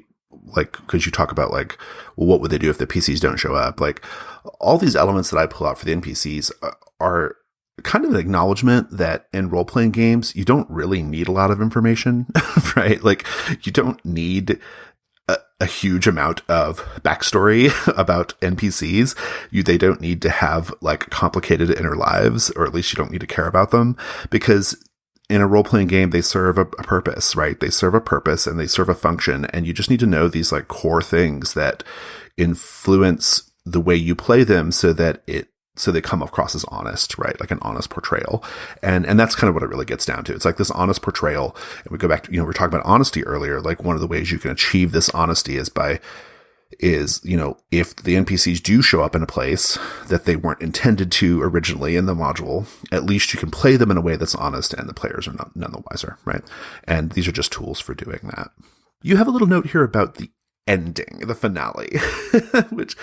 like because you talk about like, well, what would they do if the PCs don't show up? Like all these elements that I pull out for the NPCs are kind of an acknowledgement that in role-playing games, you don't really need a lot of information, right? Like you don't need a huge amount of backstory about NPCs. They don't need to have like complicated inner lives, or at least you don't need to care about them, because in a role-playing game, they serve a purpose, right? They serve a purpose and they serve a function, and you just need to know these like core things that influence the way you play them so they come across as honest, right? Like an honest portrayal. And that's kind of what it really gets down to. It's like this honest portrayal. And we go back to, we were talking about honesty earlier. Like one of the ways you can achieve this honesty is if the NPCs do show up in a place that they weren't intended to originally in the module, at least you can play them in a way that's honest and the players are none the wiser, right? And these are just tools for doing that. You have a little note here about the ending, the finale, which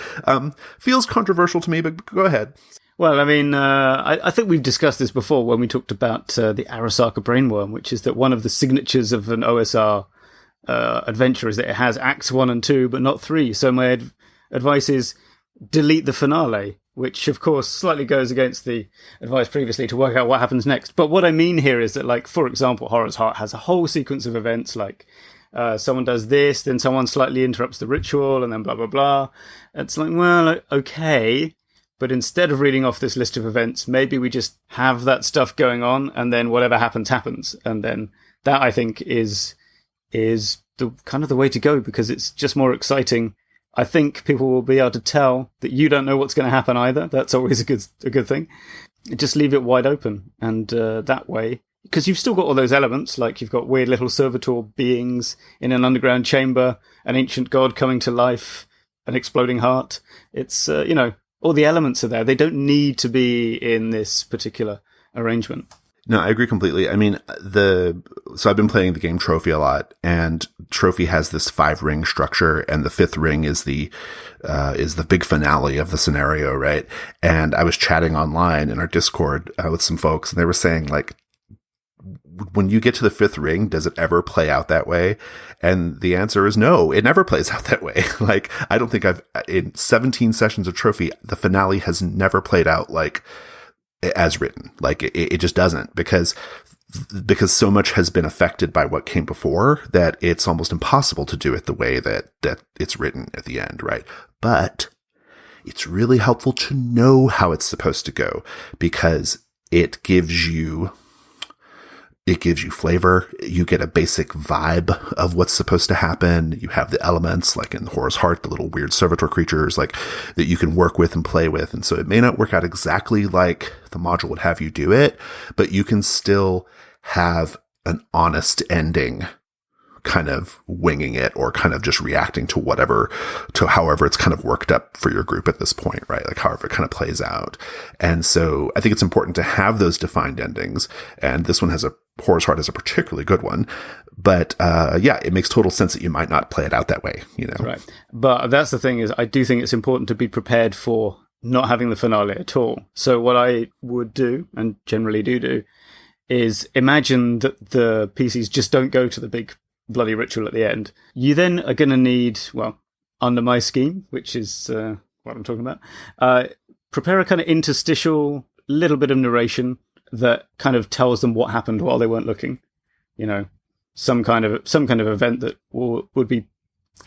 feels controversial to me, but go ahead. Well, I mean, I think we've discussed this before when we talked about the Arasaka Brainworm, which is that one of the signatures of an OSR adventure is that it has acts 1 and 2, but not 3. So my advice is delete the finale, which of course slightly goes against the advice previously to work out what happens next. But what I mean here is that, like, for example, Horror's Heart has a whole sequence of events like someone does this, then someone slightly interrupts the ritual, and then blah, blah, blah. It's like, well, okay, but instead of reading off this list of events, maybe we just have that stuff going on, and then whatever happens, happens. And then that, I think, is the kind of the way to go, because it's just more exciting. I think people will be able to tell that you don't know what's going to happen either. That's always a good thing. Just leave it wide open, and that way, because you've still got all those elements, like you've got weird little servitor beings in an underground chamber, an ancient god coming to life, an exploding heart. It's, all the elements are there. They don't need to be in this particular arrangement. No, I agree completely. I mean, so I've been playing the game Trophy a lot, and Trophy has this 5-ring structure, and the 5th ring is the big finale of the scenario, right? And I was chatting online in our Discord with some folks, and they were saying, like, when you get to the 5th ring, does it ever play out that way? And the answer is no, it never plays out that way. Like, I don't think in 17 sessions of Trophy, the finale has never played out like as written. Like, it just doesn't, because so much has been affected by what came before that it's almost impossible to do it the way that it's written at the end, right? But it's really helpful to know how it's supposed to go, because it gives you flavor. You get a basic vibe of what's supposed to happen. You have the elements, like in Horror's Heart, the little weird servitor creatures, like, that you can work with and play with. And so it may not work out exactly like the module would have you do it, but you can still have an honest ending, kind of winging it, or kind of just reacting to however it's kind of worked up for your group at this point, right? Like, however it kind of plays out. And so I think it's important to have those defined endings. And this one Horror's Heart is a particularly good one. But it makes total sense that you might not play it out that way, Right. But that's the thing, is I do think it's important to be prepared for not having the finale at all. So what I would do, and generally do, is imagine that the PCs just don't go to the big bloody ritual at the end. You then are going to need, well, under my scheme, which is what I'm talking about, prepare a kind of interstitial little bit of narration that kind of tells them what happened while they weren't looking. Some kind of event that would be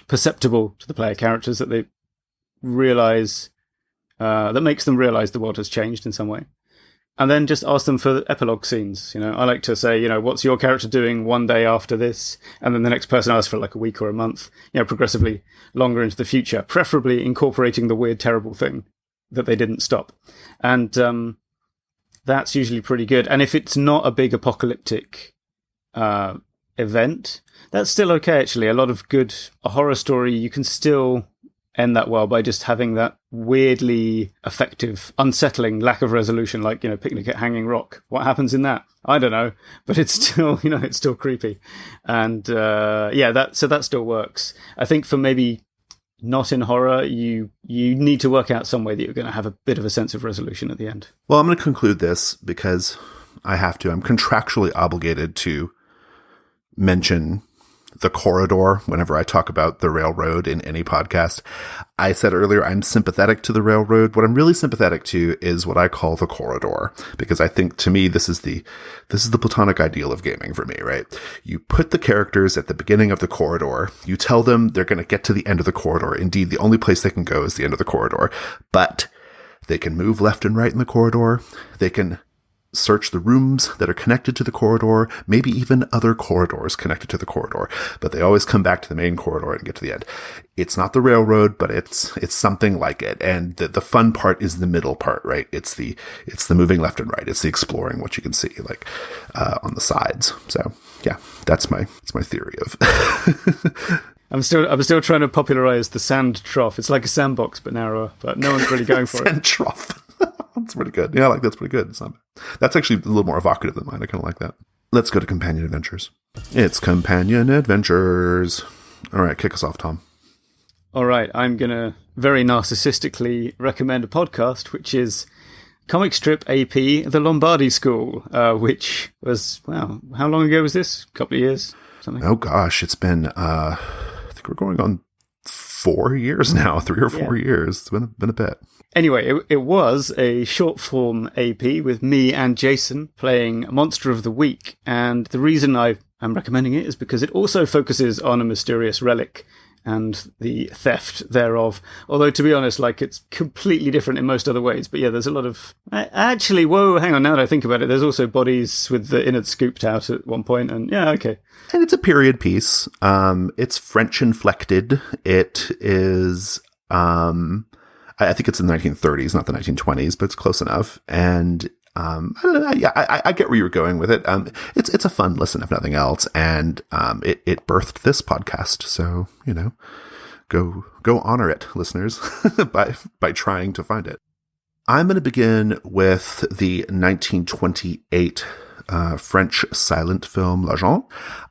perceptible to the player characters, that they realize, that makes them realize the world has changed in some way. And then just ask them for epilogue scenes. I like to say, what's your character doing one day after this? And then the next person asks for like a week or a month, progressively longer into the future, preferably incorporating the weird, terrible thing that they didn't stop. And that's usually pretty good. And if it's not a big apocalyptic event, that's still okay, actually. A horror story, you can still end that well by just having that weirdly effective, unsettling lack of resolution, like, Picnic at Hanging Rock. What happens in that? I don't know, but it's still, it's still creepy. And that still works. I think for maybe not in horror, you need to work out some way that you're going to have a bit of a sense of resolution at the end. Well, I'm going to conclude this because I have to. I'm contractually obligated to mention the corridor whenever I talk about the railroad in any podcast. I said earlier, I'm sympathetic to the railroad. What I'm really sympathetic to is what I call the corridor, because I think, to me, this is the platonic ideal of gaming for me, right? You put the characters at the beginning of the corridor. You tell them they're going to get to the end of the corridor. Indeed, the only place they can go is the end of the corridor, but they can move left and right in the corridor. They can search the rooms that are connected to the corridor, maybe even other corridors connected to the corridor, but they always come back to the main corridor and get to the end. It's not the railroad, but it's something like it. And the fun part is the middle part, right? It's the moving left and right. It's the exploring what you can see, like, on the sides. So yeah, that's my theory of. I'm still trying to popularize the sand trough. It's like a sandbox, but narrower, but no one's really going for it. Sand trough. That's pretty good. Yeah, that's pretty good. That's actually a little more evocative than mine. I kind of like that. Let's go to companion adventures. It's companion adventures. All right, kick us off, Tom. All right, I'm going to very narcissistically recommend a podcast, which is Comic Strip AP, The Lombardi School, which was, wow, how long ago was this? A couple of years? Something? Oh, gosh, it's been, I think we're going on 4 years now, 3 or 4 years. It's been a bit. Anyway, it was a short-form AP with me and Jason playing Monster of the Week, and the reason I am recommending it is because it also focuses on a mysterious relic and the theft thereof. Although, to be honest, like, it's completely different in most other ways. But yeah, there's a lot of... Actually, whoa, hang on, now that I think about it, there's also bodies with the innards scooped out at one point, and yeah, okay. And it's a period piece. It's French inflected. It is... I think it's in the 1930s, not the 1920s, but it's close enough. And I don't know, yeah, I get where you're going with it. It's a fun listen, if nothing else, and it birthed this podcast. So, you know, go honor it, listeners, by trying to find it. I'm going to begin with the 1928 French silent film L'Agent.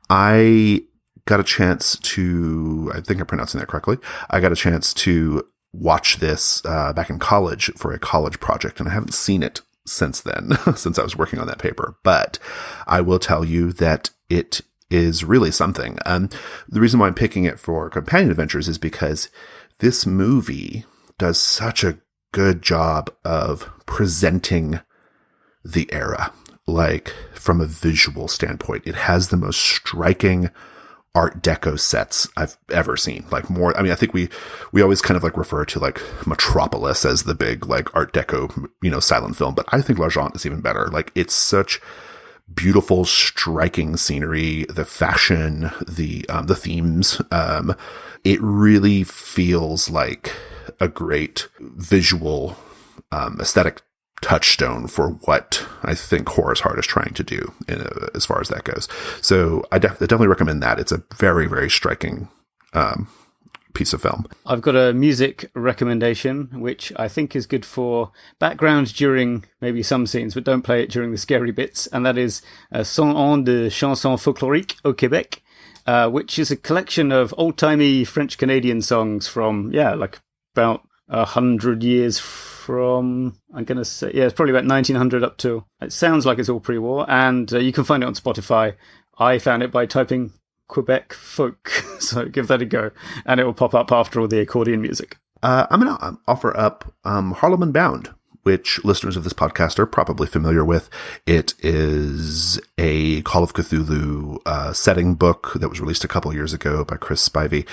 I got a chance to, I think I'm pronouncing that correctly. I got a chance to watch this back in college for a college project, and I haven't seen it since then, since I was working on that paper. But I will tell you that it is really something. The reason why I'm picking it for companion adventures is because this movie does such a good job of presenting the era, like from a visual standpoint. It has the most striking Art Deco sets I've ever seen. Like, more, I mean, I think we always kind of like refer to like Metropolis as the big like Art Deco, you know, silent film, but I think L'Agent is even better. Like, it's such beautiful, striking scenery, the fashion, the themes. It really feels like a great visual aesthetic touchstone for what I think Horror's Heart is trying to do as far as that goes. So I definitely recommend that. It's a very, very striking piece of film. I've got a music recommendation, which I think is good for background during maybe some scenes, but don't play it during the scary bits. And that is 100 ans de chansons folkloriques au Québec, which is a collection of old-timey French-Canadian songs from, like about 100 years from, I'm going to say, it's probably about 1900 up to, it sounds like it's all pre-war, and you can find it on Spotify. I found it by typing Quebec folk, so give that a go, and it will pop up after all the accordion music. I'm going to offer up Harlem Unbound, which listeners of this podcast are probably familiar with. It is a Call of Cthulhu setting book that was released a couple years ago by Chris Spivey.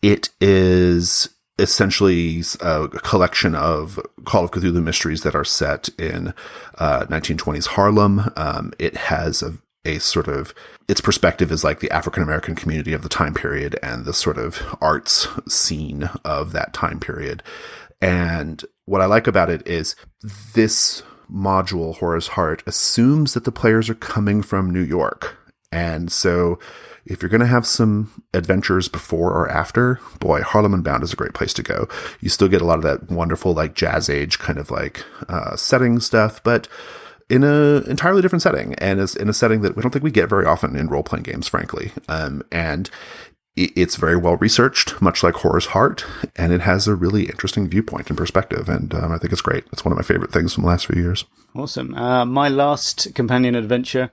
It is essentially a collection of Call of Cthulhu mysteries that are set in 1920s Harlem. It has a sort of, its perspective is like the African-American community of the time period and the sort of arts scene of that time period. And what I like about it is this module, Horror's Heart, assumes that the players are coming from New York. And so if you're going to have some adventures before or after, boy, Harlem Unbound is a great place to go. You still get a lot of that wonderful, like, jazz age kind of like setting stuff, but in an entirely different setting, and is in a setting that we don't think we get very often in role-playing games, frankly. And it's very well researched, much like Horror's Heart, and it has a really interesting viewpoint and perspective, and I think it's great. It's one of my favorite things from the last few years. Awesome. My last companion adventure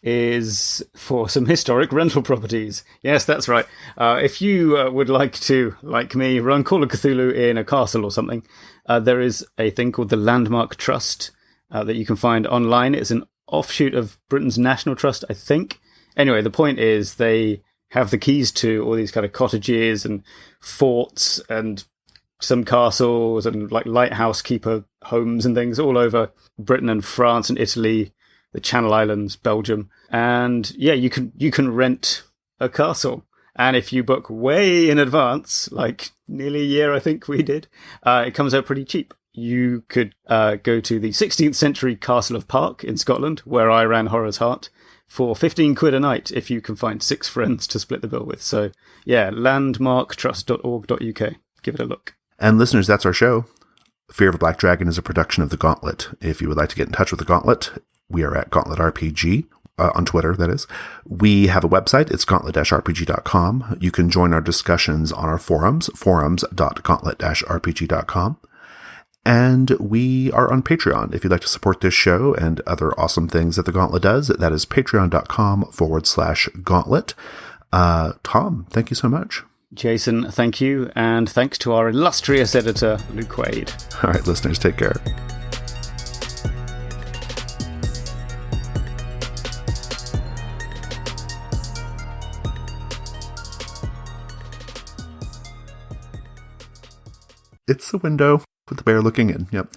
is for some historic rental properties. Yes, that's right. If you would like to, like me, run Call of Cthulhu in a castle or something, there is a thing called the Landmark Trust that you can find online. It's an offshoot of Britain's National Trust, I think. Anyway, the point is they have the keys to all these kind of cottages and forts and some castles and like lighthouse keeper homes and things all over Britain and France and Italy, the Channel Islands, Belgium. And yeah, you can rent a castle. And if you book way in advance, like nearly a year I think we did, it comes out pretty cheap. You could go to the 16th century Castle of Park in Scotland, where I ran Horror's Heart, for 15 quid a night if you can find 6 friends to split the bill with. So yeah, landmarktrust.org.uk. Give it a look. And listeners, that's our show. Fear of a Black Dragon is a production of The Gauntlet. If you would like to get in touch with The Gauntlet, we are at Gauntlet RPG, on Twitter, that is. We have a website. It's gauntlet-rpg.com. You can join our discussions on our forums, forums.gauntlet-rpg.com. And we are on Patreon. If you'd like to support this show and other awesome things that The Gauntlet does, that is patreon.com/gauntlet. Tom, thank you so much. Jason, thank you. And thanks to our illustrious editor, Luke Wade. All right, listeners, take care. It's the window with the bear looking in. Yep.